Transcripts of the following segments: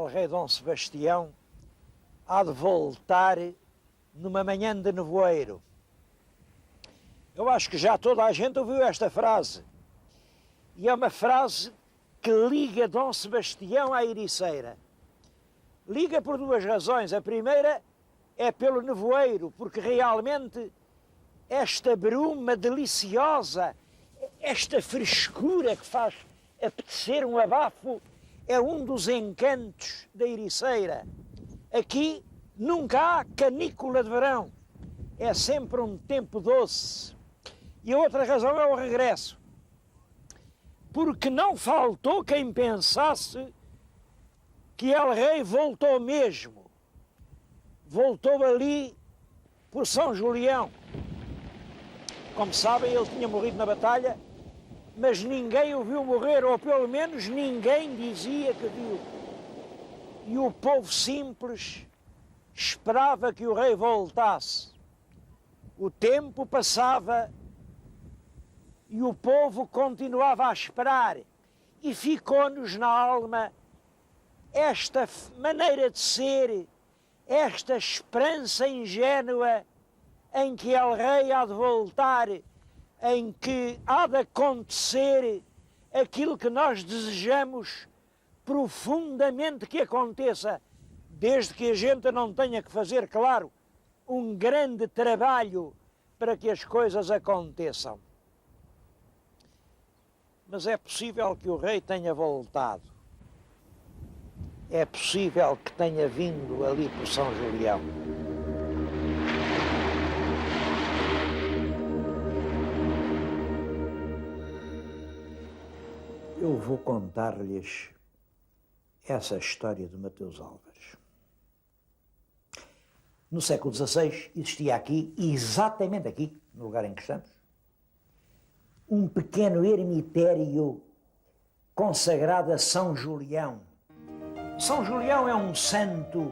El-Rei Dom Sebastião há de voltar numa manhã de nevoeiro. Eu acho que já toda a gente ouviu esta frase. E é uma frase que liga Dom Sebastião à Ericeira. Liga por duas razões. A primeira é pelo nevoeiro, porque realmente esta bruma deliciosa, esta frescura que faz apetecer um abafo, é um dos encantos da Ericeira. Aqui nunca há canícula de verão, é sempre um tempo doce. E a outra razão é o regresso, porque não faltou quem pensasse que El-Rei voltou mesmo. Voltou ali por São Julião. Como sabem, ele tinha morrido na batalha, mas ninguém o viu morrer, ou pelo menos ninguém dizia que viu. E o povo simples esperava que o rei voltasse. O tempo passava e o povo continuava a esperar. E ficou-nos na alma esta maneira de ser, esta esperança ingênua em que El-Rei há de voltar, em que há de acontecer aquilo que nós desejamos profundamente que aconteça, desde que a gente não tenha que fazer, claro, um grande trabalho para que as coisas aconteçam. Mas é possível que o rei tenha voltado. É possível que tenha vindo ali por São Julião. Eu vou contar-lhes essa história de Mateus Álvares. No século XVI existia aqui, exatamente aqui, no lugar em que estamos, um pequeno ermitério consagrado a São Julião. São Julião é um santo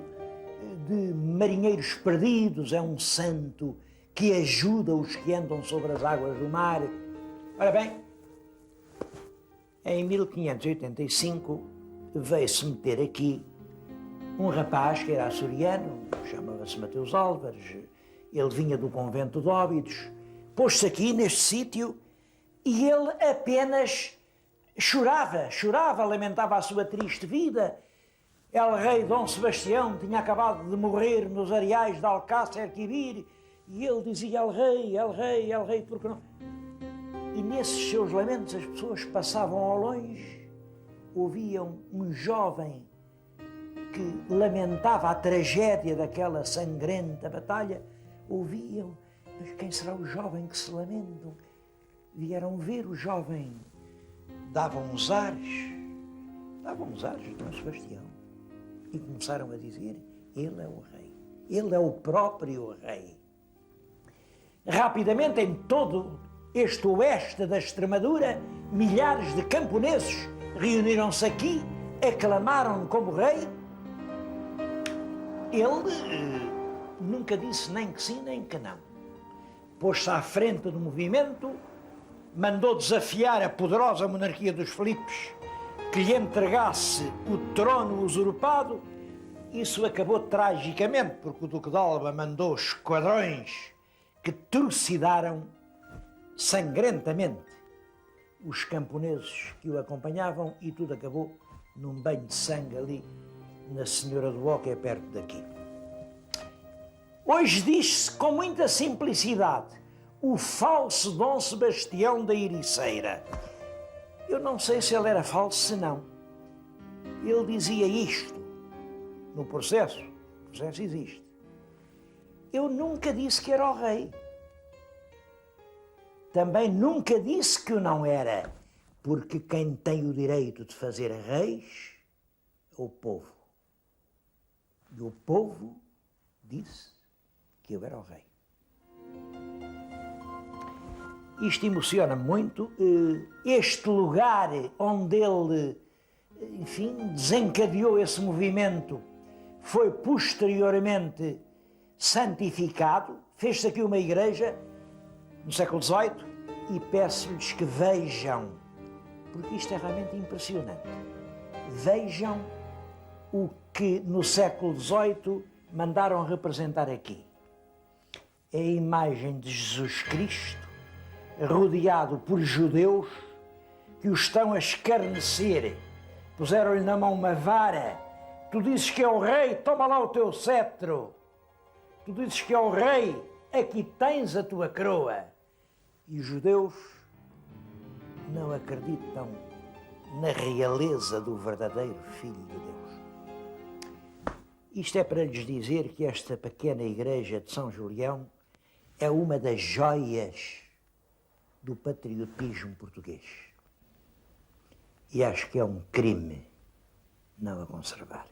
de marinheiros perdidos, é um santo que ajuda os que andam sobre as águas do mar. Ora bem, em 1585 veio-se meter aqui um rapaz que era açoriano, chamava-se Mateus Álvares, ele vinha do convento de Óbidos, pôs-se aqui neste sítio e ele apenas chorava, lamentava a sua triste vida. El-Rei Dom Sebastião tinha acabado de morrer nos areais de Alcácer Quibir e ele dizia El-Rei, El-Rei, El-Rei, porque não? E nesses seus lamentos as pessoas passavam ao longe, ouviam um jovem que lamentava a tragédia daquela sangrenta batalha, ouviam, mas quem será o jovem que se lamenta? Vieram ver o jovem, davam uns ares de Dom Sebastião e começaram a dizer, ele é o rei, ele é o próprio rei. Rapidamente em todo este oeste da Extremadura, milhares de camponeses reuniram-se aqui, aclamaram-no como rei. Ele nunca disse nem que sim nem que não. Pôs-se à frente do movimento, mandou desafiar a poderosa monarquia dos Filipes que lhe entregasse o trono usurpado. Isso acabou tragicamente, porque o Duque de Alba mandou esquadrões que trucidaram sangrentamente os camponeses que o acompanhavam e tudo acabou num banho de sangue ali na Senhora do Ó, que é perto daqui. Hoje diz-se com muita simplicidade o falso Dom Sebastião da Ericeira. Eu não sei se ele era falso, se não. Ele dizia isto no processo. O processo existe. Eu nunca disse que era o rei. Também nunca disse que o não era, porque quem tem o direito de fazer reis é o povo. E o povo disse que eu era o rei. Isto emociona-me muito. Este lugar onde ele, enfim, desencadeou esse movimento foi posteriormente santificado. Fez-se aqui uma igreja no século XVIII e peço-lhes que vejam, porque isto é realmente impressionante. Vejam o que no século XVIII mandaram representar aqui. É a imagem de Jesus Cristo, rodeado por judeus que o estão a escarnecer. Puseram-lhe na mão uma vara. Tu dizes que é o rei, toma lá o teu cetro. Tu dizes que é o rei, aqui tens a tua coroa. E os judeus não acreditam na realeza do verdadeiro Filho de Deus. Isto é para lhes dizer que esta pequena igreja de São Julião é uma das joias do patriotismo português. E acho que é um crime não a conservar.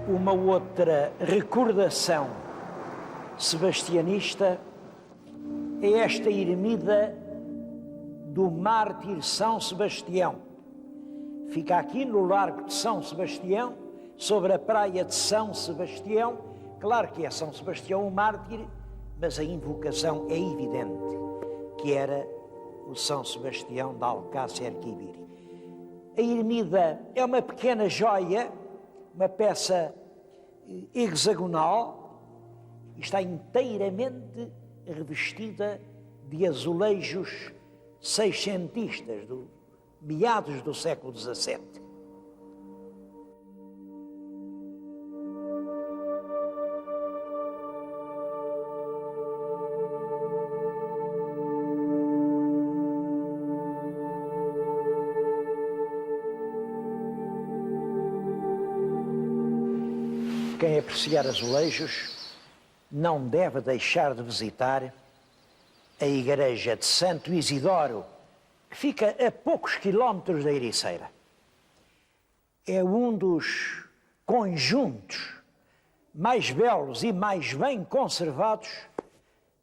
Uma outra recordação sebastianista é esta ermida do mártir São Sebastião. Fica aqui no Largo de São Sebastião, sobre a praia de São Sebastião. Claro que é São Sebastião o mártir, mas a invocação é evidente que era o São Sebastião de Alcácer Quibir. A ermida é uma pequena joia, uma peça hexagonal, está inteiramente revestida de azulejos seiscentistas, do meados do século XVII. Quem apreciar azulejos não deve deixar de visitar a igreja de Santo Isidoro, que fica a poucos quilómetros da Ericeira. É um dos conjuntos mais belos e mais bem conservados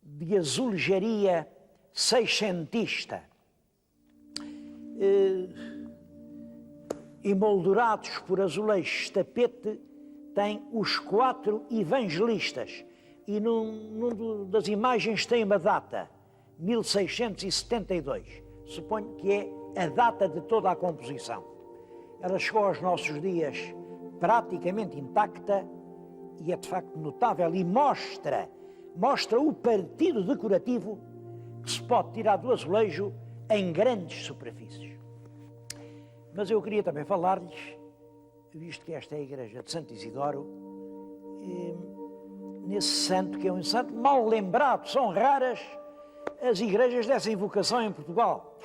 de azulejaria seiscentista, emoldurados por azulejos de tapete. Tem os 4 evangelistas e num das imagens tem uma data, 1672. Suponho que é a data de toda a composição. Ela chegou aos nossos dias praticamente intacta e é de facto notável e mostra o partido decorativo que se pode tirar do azulejo em grandes superfícies. Mas eu queria também falar-lhes, visto que esta é a igreja de Santo Isidoro, nesse santo que é um santo mal lembrado. São raras as igrejas dessa invocação em Portugal.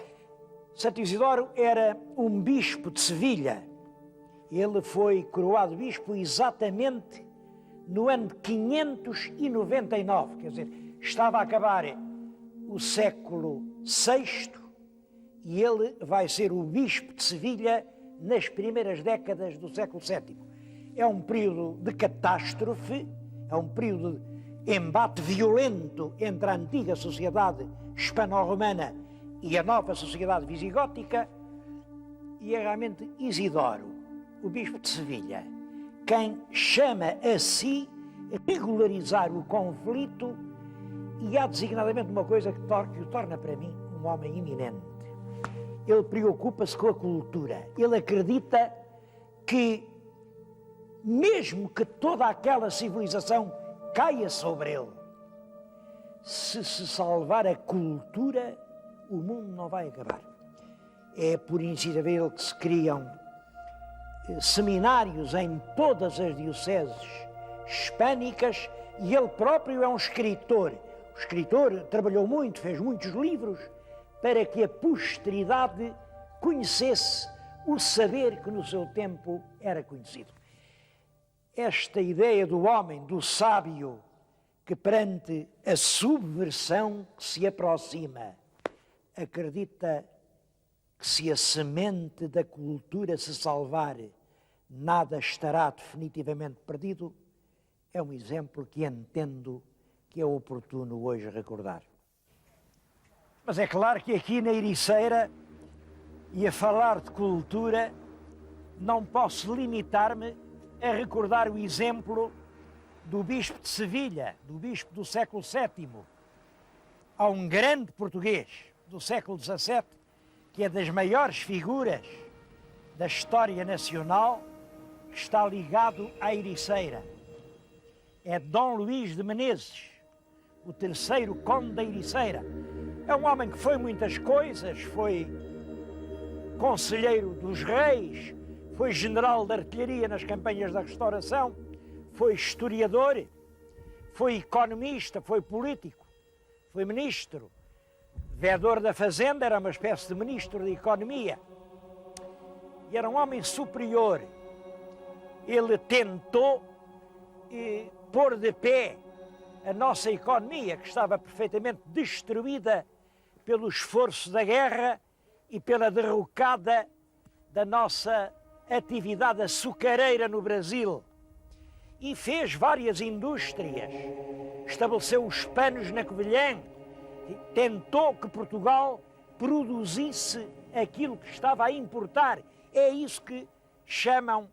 Santo Isidoro era um bispo de Sevilha. Ele foi coroado bispo exatamente no ano de 599, quer dizer, estava a acabar o século VI e ele vai ser o bispo de Sevilha nas primeiras décadas do século VII. É um período de catástrofe, é um período de embate violento entre a antiga sociedade hispano-romana e a nova sociedade visigótica, e é realmente Isidoro, o bispo de Sevilha, quem chama a si regularizar o conflito, e há designadamente uma coisa que o torna para mim um homem eminente. Ele preocupa-se com a cultura. Ele acredita que, mesmo que toda aquela civilização caia sobre ele, se salvar a cultura, o mundo não vai acabar. É por iniciativa dele que se criam seminários em todas as dioceses hispânicas e ele próprio é um escritor. O escritor trabalhou muito, fez muitos livros para que a posteridade conhecesse o saber que no seu tempo era conhecido. Esta ideia do homem, do sábio, que perante a subversão que se aproxima, acredita que se a semente da cultura se salvar, nada estará definitivamente perdido, é um exemplo que entendo que é oportuno hoje recordar. Mas é claro que aqui na Ericeira, e a falar de cultura, não posso limitar-me a recordar o exemplo do bispo de Sevilha, do bispo do século VII. Há um grande português do século XVII, que é das maiores figuras da história nacional, que está ligado à Ericeira. É Dom Luís de Menezes, o terceiro conde da Ericeira. É um homem que foi muitas coisas, foi conselheiro dos reis, foi general de artilharia nas campanhas da Restauração, foi historiador, foi economista, foi político, foi ministro, vedor da Fazenda, era uma espécie de ministro da Economia. E era um homem superior. Ele tentou pôr de pé a nossa economia, que estava perfeitamente destruída pelo esforço da guerra e pela derrocada da nossa atividade açucareira no Brasil. E fez várias indústrias, estabeleceu os panos na Covilhã, tentou que Portugal produzisse aquilo que estava a importar. É isso que chamam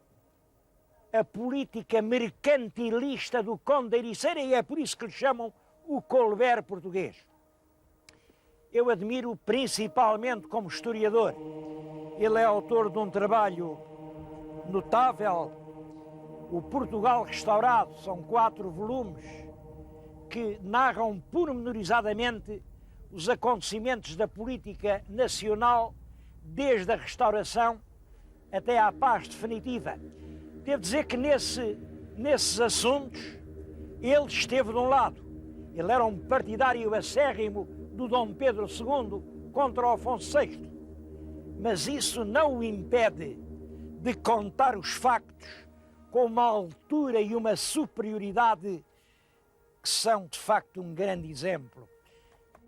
a política mercantilista do Conde da Ericeira e é por isso que lhe chamam o Colbert português. Eu admiro principalmente como historiador. Ele é autor de um trabalho notável, o Portugal Restaurado, são 4 volumes que narram pormenorizadamente os acontecimentos da política nacional desde a Restauração até à paz definitiva. Devo dizer que nesses assuntos ele esteve de um lado. Ele era um partidário acérrimo do Dom Pedro II contra o Afonso VI. Mas isso não o impede de contar os factos com uma altura e uma superioridade que são, de facto, um grande exemplo.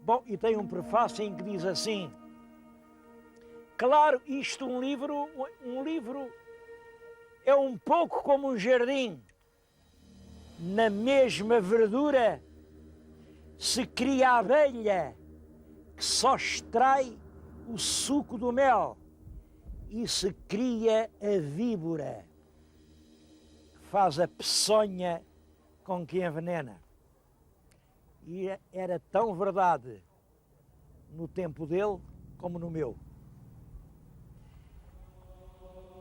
Bom, e tem um prefácio em que diz assim: claro, isto um livro é um pouco como um jardim. Na mesma verdura se cria a abelha que só extrai o suco do mel e se cria a víbora que faz a peçonha com que envenena. E era tão verdade no tempo dele como no meu.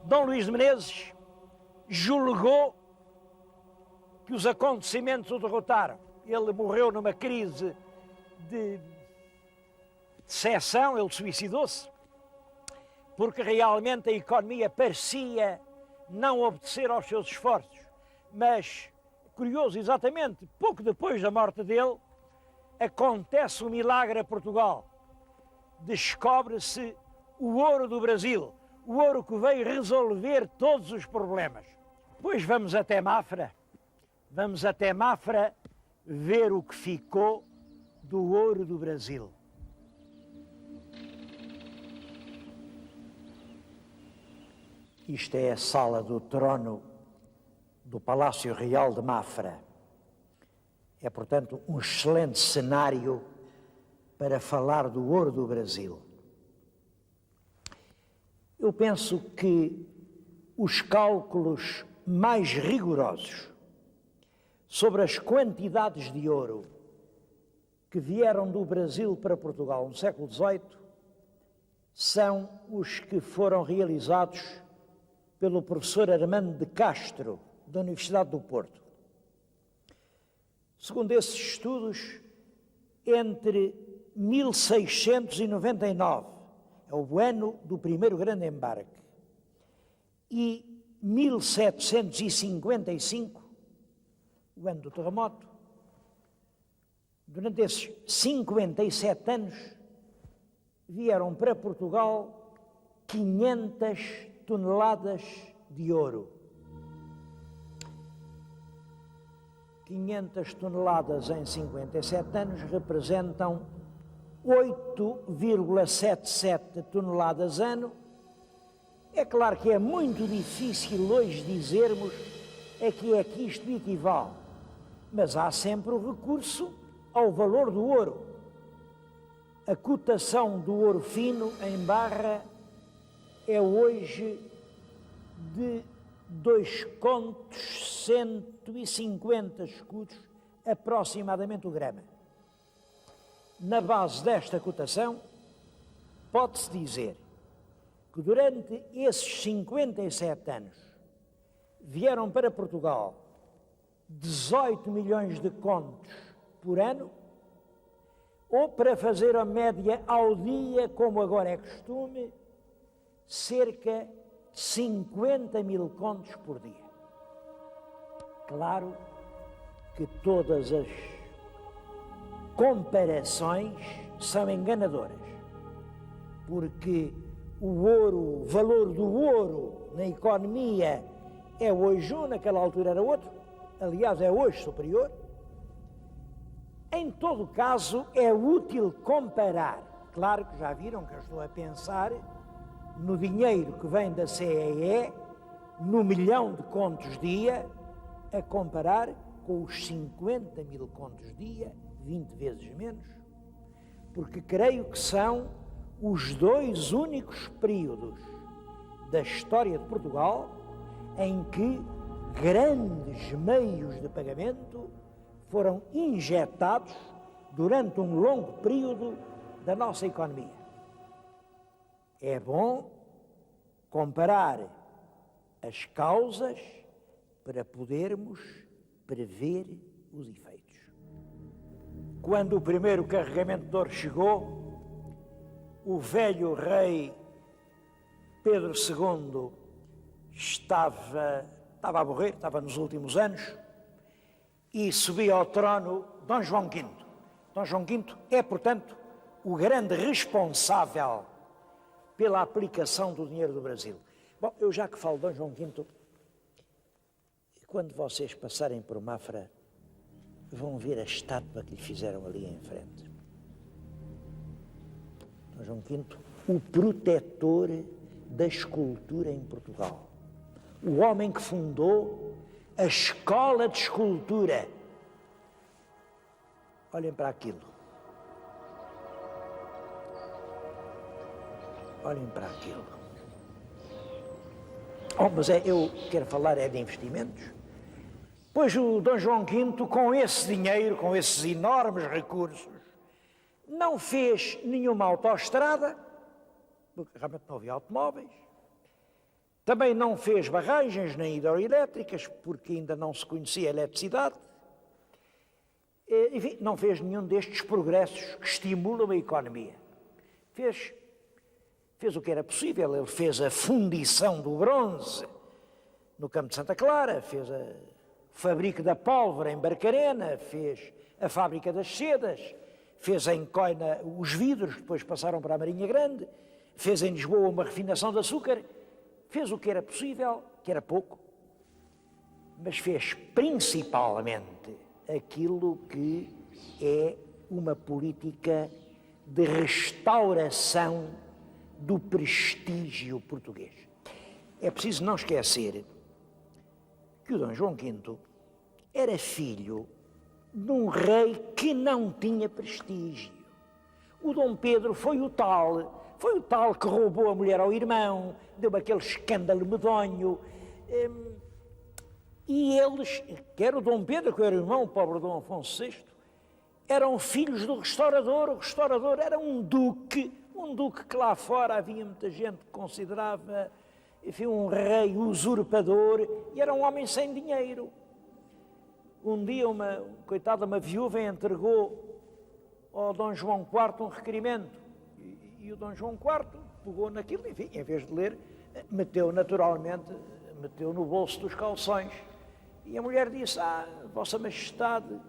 Dom Luís de Menezes julgou que os acontecimentos o derrotaram. Ele morreu numa crise de decepção, ele suicidou-se, porque realmente a economia parecia não obedecer aos seus esforços. Mas, curioso, exatamente, pouco depois da morte dele, acontece um milagre a Portugal. Descobre-se o ouro do Brasil, o ouro que veio resolver todos os problemas. Pois vamos até Mafra ver o que ficou do ouro do Brasil. Isto é a sala do trono do Palácio Real de Mafra. É, portanto, um excelente cenário para falar do ouro do Brasil. Eu penso que os cálculos mais rigorosos sobre as quantidades de ouro que vieram do Brasil para Portugal no século XVIII são os que foram realizados pelo professor Armando de Castro, da Universidade do Porto. Segundo esses estudos, entre 1699, é o ano do primeiro grande embarque, e 1755, o ano do terremoto, durante esses 57 anos, vieram para Portugal 500 toneladas de ouro. 500 toneladas em 57 anos representam 8,77 toneladas ano. É claro que é muito difícil hoje dizermos a que é que isto equivale, mas há sempre o recurso ao valor do ouro. A cotação do ouro fino em barra é hoje de 2 contos, 150 escudos, aproximadamente o grama. Na base desta cotação, pode-se dizer que durante esses 57 anos vieram para Portugal 18 milhões de contos por ano, ou, para fazer a média ao dia, como agora é costume, cerca de 50 mil contos por dia. Claro que todas as comparações são enganadoras, porque o valor do ouro na economia é hoje um, naquela altura era outro, aliás é hoje superior. Em todo caso, é útil comparar. Claro que já viram que eu estou a pensar no dinheiro que vem da CEE, no milhão de contos dia, a comparar com os 50 mil contos dia, 20 vezes menos, porque creio que são os 2 únicos períodos da história de Portugal em que grandes meios de pagamento foram injetados durante um longo período da nossa economia. É bom comparar as causas para podermos prever os efeitos. Quando o primeiro carregamento de ouro chegou, o velho rei Pedro II estava a morrer, estava nos últimos anos, e subia ao trono Dom João V. Dom João V é, portanto, o grande responsável pela aplicação do dinheiro do Brasil. Bom, eu já que falo de Dom João V, quando vocês passarem por Mafra, vão ver a estátua que lhe fizeram ali em frente. Dom João V, o protetor da escultura em Portugal. O homem que fundou a escola de escultura. Olhem para aquilo. Olhem para aquilo. Mas eu quero falar de investimentos. Pois o Dom João V, com esse dinheiro, com esses enormes recursos, não fez nenhuma autoestrada, porque realmente não havia automóveis. Também não fez barragens nem hidroelétricas, porque ainda não se conhecia a eletricidade. Enfim, não fez nenhum destes progressos que estimulam a economia. Fez o que era possível. Ele fez a fundição do bronze no Campo de Santa Clara, fez a fábrica da pólvora em Barcarena, fez a fábrica das sedas, fez em Coina os vidros, depois passaram para a Marinha Grande, fez em Lisboa uma refinação de açúcar. Fez o que era possível, que era pouco, mas fez principalmente aquilo que é uma política de restauração do prestígio português. É preciso não esquecer que o Dom João V era filho de um rei que não tinha prestígio. O Dom Pedro foi o tal que roubou a mulher ao irmão, deu aquele escândalo medonho. E eles, quer o Dom Pedro, quer o irmão, o pobre Dom Afonso VI, eram filhos do restaurador. O restaurador era um duque que lá fora havia muita gente que considerava, enfim, um rei usurpador, e era um homem sem dinheiro. Um dia, uma viúva entregou ao Dom João IV um requerimento, e o Dom João IV pegou naquilo, enfim, em vez de ler, meteu no bolso dos calções. E a mulher disse: Vossa Majestade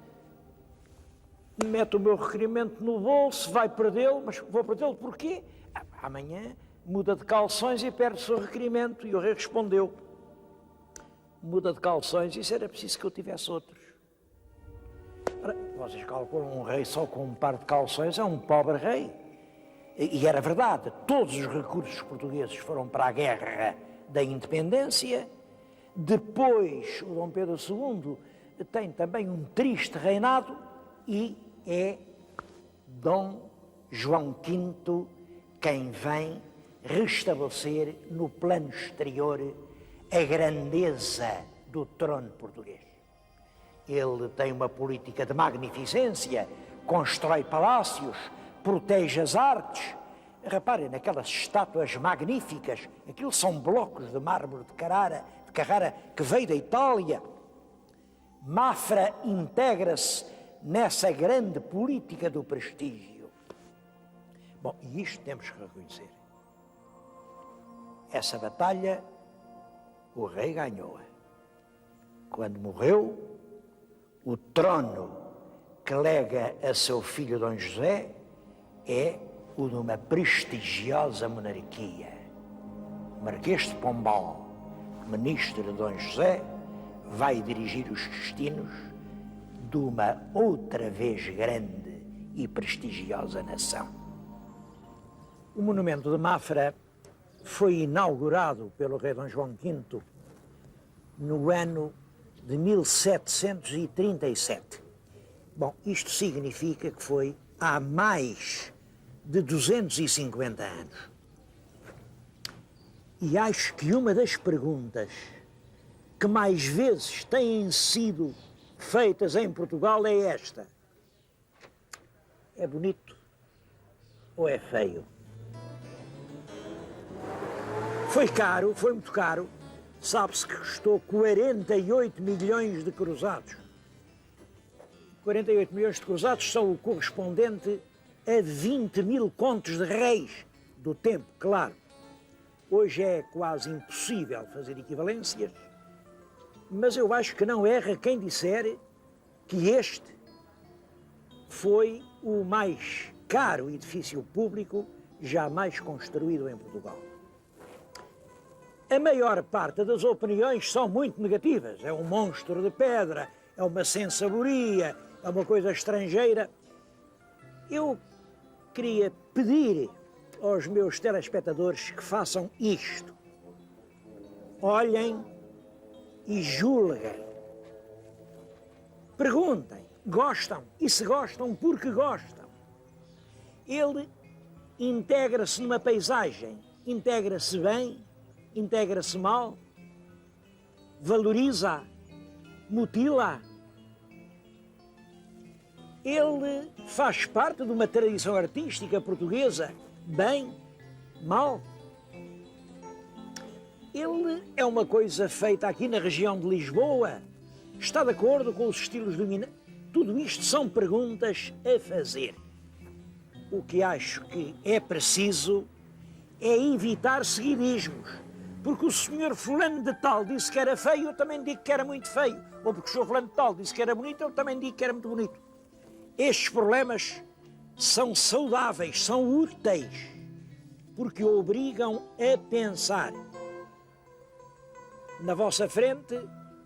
mete o meu requerimento no bolso, vai perdê-lo, mas vou perdê-lo porquê? Amanhã muda de calções e perde o seu requerimento. E o rei respondeu: muda de calções, isso era preciso que eu tivesse outros. Ora, vocês calculam, um rei só com um par de calções é um pobre rei. E era verdade, todos os recursos portugueses foram para a guerra da independência. Depois, o Dom Pedro II tem também um triste reinado e é Dom João V quem vem restabelecer no plano exterior a grandeza do trono português. Ele tem uma política de magnificência, constrói palácios, protege as artes. Reparem naquelas estátuas magníficas, aquilo são blocos de mármore de Carrara que veio da Itália. Mafra integra-se nessa grande política do prestígio. Bom, e isto temos que reconhecer. Essa batalha o rei ganhou-a. Quando morreu, o trono que lega a seu filho Dom José é o de uma prestigiosa monarquia. O Marquês de Pombal, ministro de Dom José, vai dirigir os destinos de uma outra vez grande e prestigiosa nação. O monumento de Mafra foi inaugurado pelo rei Dom João V no ano de 1737. Bom, isto significa que foi há mais de 250 anos. E acho que uma das perguntas que mais vezes têm sido feitas em Portugal é esta: é bonito ou é feio? Foi caro, foi muito caro. Sabe-se que custou 48 milhões de cruzados. 48 milhões de cruzados são o correspondente a 20 mil contos de réis do tempo, claro. Hoje é quase impossível fazer equivalências, mas eu acho que não erra quem disser que este foi o mais caro edifício público jamais construído em Portugal. A maior parte das opiniões são muito negativas. É um monstro de pedra, é uma sensaboria, é uma coisa estrangeira. Eu queria pedir aos meus telespectadores que façam isto. Olhem e julguem. Perguntem, gostam? E se gostam, por que gostam? Ele integra-se numa paisagem, integra-se bem, integra-se mal, valoriza, mutila. Ele faz parte de uma tradição artística portuguesa, bem, mal. Ele é uma coisa feita aqui na região de Lisboa, está de acordo com os estilos dominantes. Tudo isto são perguntas a fazer. O que acho que é preciso é evitar seguidismos. Porque o senhor fulano de tal disse que era feio, eu também digo que era muito feio. Ou porque o senhor fulano de tal disse que era bonito, eu também digo que era muito bonito. Estes problemas são saudáveis, são úteis, porque obrigam a pensar. Na vossa frente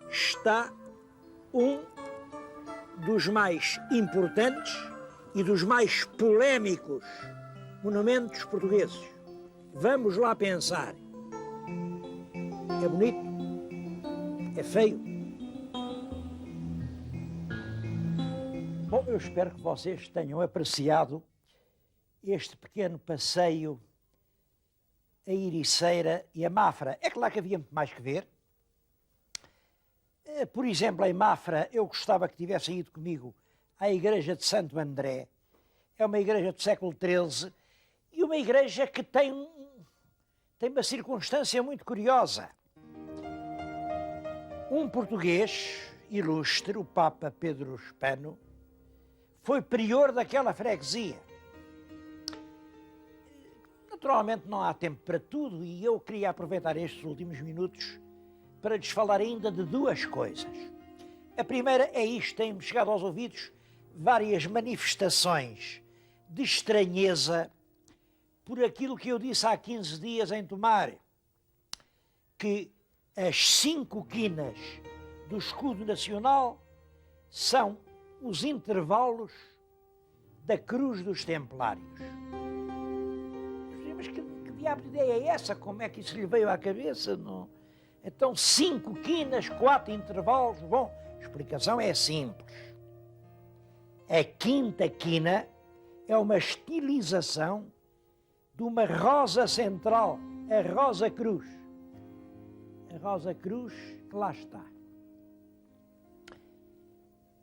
está um dos mais importantes e dos mais polémicos monumentos portugueses. Vamos lá pensar. É bonito? É feio? Bom, eu espero que vocês tenham apreciado este pequeno passeio a Ericeira e a Mafra. É claro que havia muito mais que ver. Por exemplo, em Mafra, eu gostava que tivessem ido comigo à igreja de Santo André. É uma igreja do século XIII e uma igreja que tem uma circunstância muito curiosa. Um português ilustre, o Papa Pedro Spano, foi prior daquela freguesia. Naturalmente não há tempo para tudo e eu queria aproveitar estes últimos minutos para lhes falar ainda de duas coisas. A primeira é isto, tem-me chegado aos ouvidos várias manifestações de estranheza por aquilo que eu disse há 15 dias em Tomar, que as 5 quinas do escudo nacional são os intervalos da cruz dos Templários. Mas que diabo de ideia é essa? Como é que isso lhe veio à cabeça? Não? Então, 5 quinas, 4 intervalos. Bom, a explicação é simples. A quinta quina é uma estilização de uma rosa central, a Rosa Cruz. A Rosa Cruz, que lá está.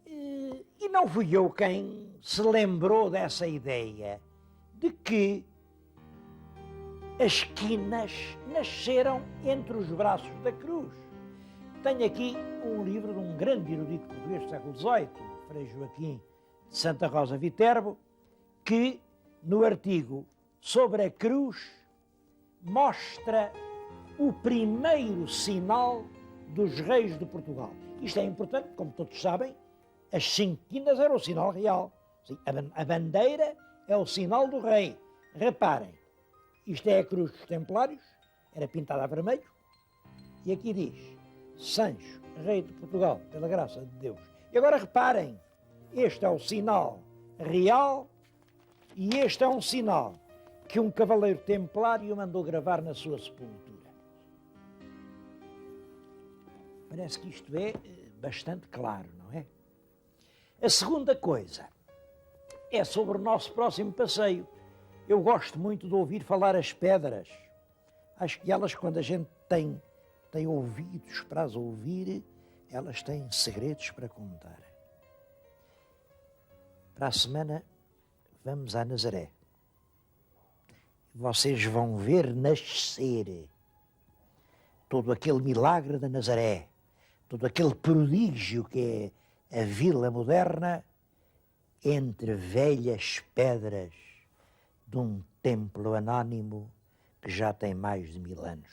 E não fui eu quem se lembrou dessa ideia de que as quinas nasceram entre os braços da cruz. Tenho aqui um livro de um grande erudito português do século XVIII, Frei Joaquim de Santa Rosa Viterbo, que no artigo sobre a cruz mostra o primeiro sinal dos reis de Portugal. Isto é importante, como todos sabem, as 5 quinas eram o sinal real. A bandeira é o sinal do rei. Reparem, isto é a cruz dos Templários, era pintada a vermelho, e aqui diz, Sancho, rei de Portugal, pela graça de Deus. E agora reparem, este é o sinal real e este é um sinal que um cavaleiro templário mandou gravar na sua sepultura. Parece que isto é bastante claro, não é? A segunda coisa é sobre o nosso próximo passeio. Eu gosto muito de ouvir falar as pedras. Acho que elas, quando a gente tem ouvidos para as ouvir, elas têm segredos para contar. Para a semana vamos a Nazaré. Vocês vão ver nascer todo aquele milagre da Nazaré, todo aquele prodígio que é a vila moderna entre velhas pedras de um templo anónimo que já tem mais de 1000 anos.